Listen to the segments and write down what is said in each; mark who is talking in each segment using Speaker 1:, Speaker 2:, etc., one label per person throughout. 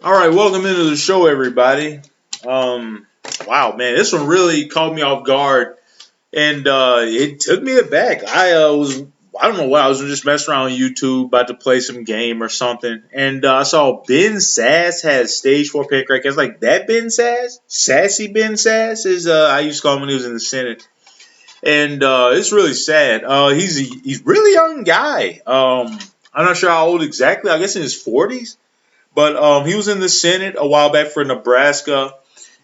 Speaker 1: All right, welcome into the show, everybody. Um, wow, man, this one really caught me off guard, and it took me aback. I don't know what, I was just messing around on YouTube, about to play some game or something, and I saw Ben Sass has stage four pancreatic cancer. Like that Ben Sass, sassy Ben Sass is I used to call him when he was in the Senate, and it's really sad. He's really young guy. I'm not sure how old exactly. I guess in his 40s. But he was in the Senate a while back for Nebraska,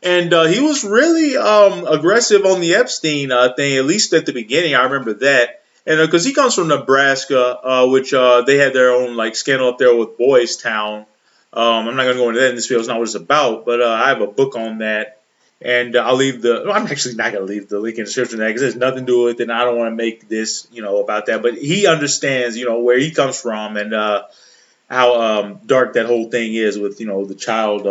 Speaker 1: and he was really aggressive on the Epstein thing, at least at the beginning. I remember that. And because he comes from Nebraska, which they had their own like scandal up there with Boys Town. I'm not going to go into that in this video. It's not what it's about. But I have a book on that, and I'll leave the. I'm actually not going to leave the link in the description of that because there's nothing to do with it. And I don't want to make this, about that. But he understands, where he comes from, and how dark that whole thing is with the child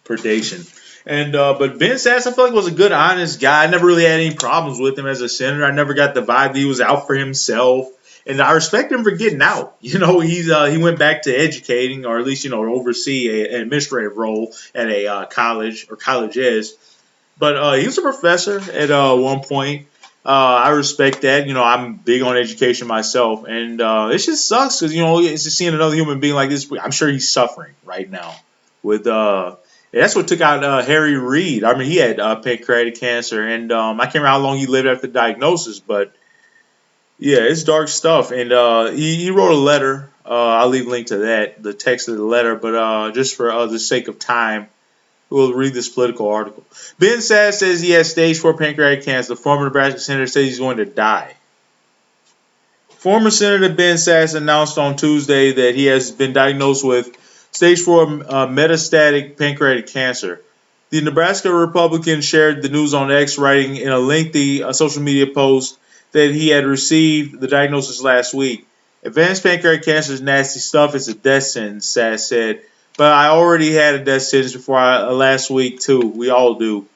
Speaker 1: predation. And but Ben Sass, I feel like was a good, honest guy. I never really had any problems with him as a senator. I never got the vibe that he was out for himself, and I respect him for getting out. He went back to educating, or at least oversee an administrative role at a college or colleges. But he was a professor at one point. I respect that. I'm big on education myself, and it just sucks because it's just seeing another human being like this. I'm sure he's suffering right now with. That's what took out Harry Reid. I mean, he had pancreatic cancer, and I can't remember how long he lived after the diagnosis, but yeah, it's dark stuff. And he wrote a letter. I'll leave a link to that, the text of the letter, but just for the sake of time. We'll read this political article. Ben Sass says he has stage 4 pancreatic cancer. The former Nebraska senator says he's going to die. Former Senator Ben Sass announced on Tuesday that he has been diagnosed with stage 4 metastatic pancreatic cancer. The Nebraska Republican shared the news on X, writing in a lengthy social media post that he had received the diagnosis last week. Advanced pancreatic cancer is nasty stuff. It's a death sentence, Sass said. But I already had a death sentence before last week, too. We all do.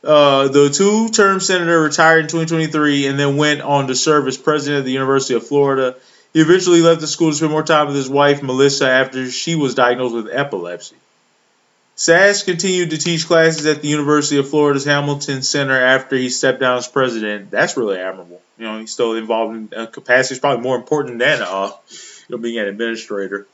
Speaker 1: The two-term senator retired in 2023 and then went on to serve as president of the University of Florida. He eventually left the school to spend more time with his wife, Melissa, after she was diagnosed with epilepsy. Sass continued to teach classes at the University of Florida's Hamilton Center after he stepped down as president. That's really admirable. He's still involved in capacity. It's probably more important than being an administrator.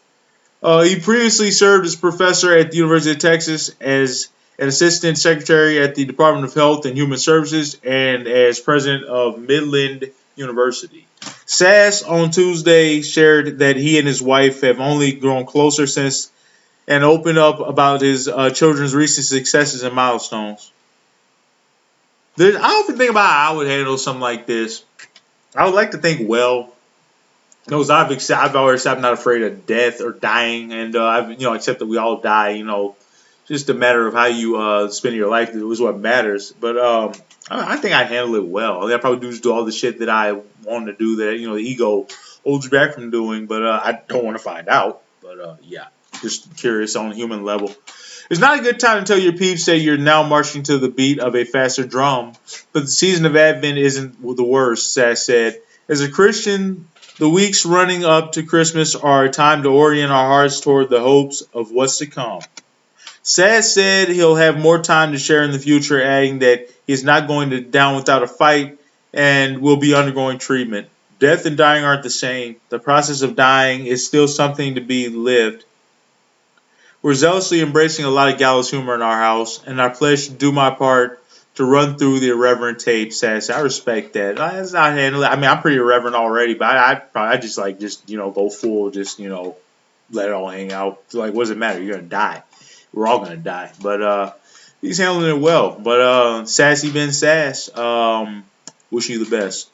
Speaker 1: He previously served as professor at the University of Texas, as an assistant secretary at the Department of Health and Human Services, and as president of Midland University. Sass on Tuesday shared that he and his wife have only grown closer since, and opened up about his children's recent successes and milestones. I often think about how I would handle something like this. I would like to think well. Knows I've always said I'm not afraid of death or dying, and I've accept that we all die. Just a matter of how you spend your life is what matters. But I think I'd handle it well. I probably do all the shit that I want to do that the ego holds you back from doing. But I don't want to find out. But yeah, just curious on a human level. It's not a good time to tell your peeps that you're now marching to the beat of a faster drum. But the season of Advent isn't the worst, Sass said. As a Christian, the weeks running up to Christmas are a time to orient our hearts toward the hopes of what's to come. Sass said he'll have more time to share in the future, adding that he's not going down without a fight and will be undergoing treatment. Death and dying aren't the same. The process of dying is still something to be lived. We're zealously embracing a lot of gallows humor in our house, and I pledge to do my part to run through the irreverent tape, Sass. I respect that. That's not handling. I mean, I'm pretty irreverent already, but I just go full, let it all hang out. Like, what does it matter? You're gonna die. We're all gonna die. But he's handling it well. But Sassy Ben Sass, wishing you the best.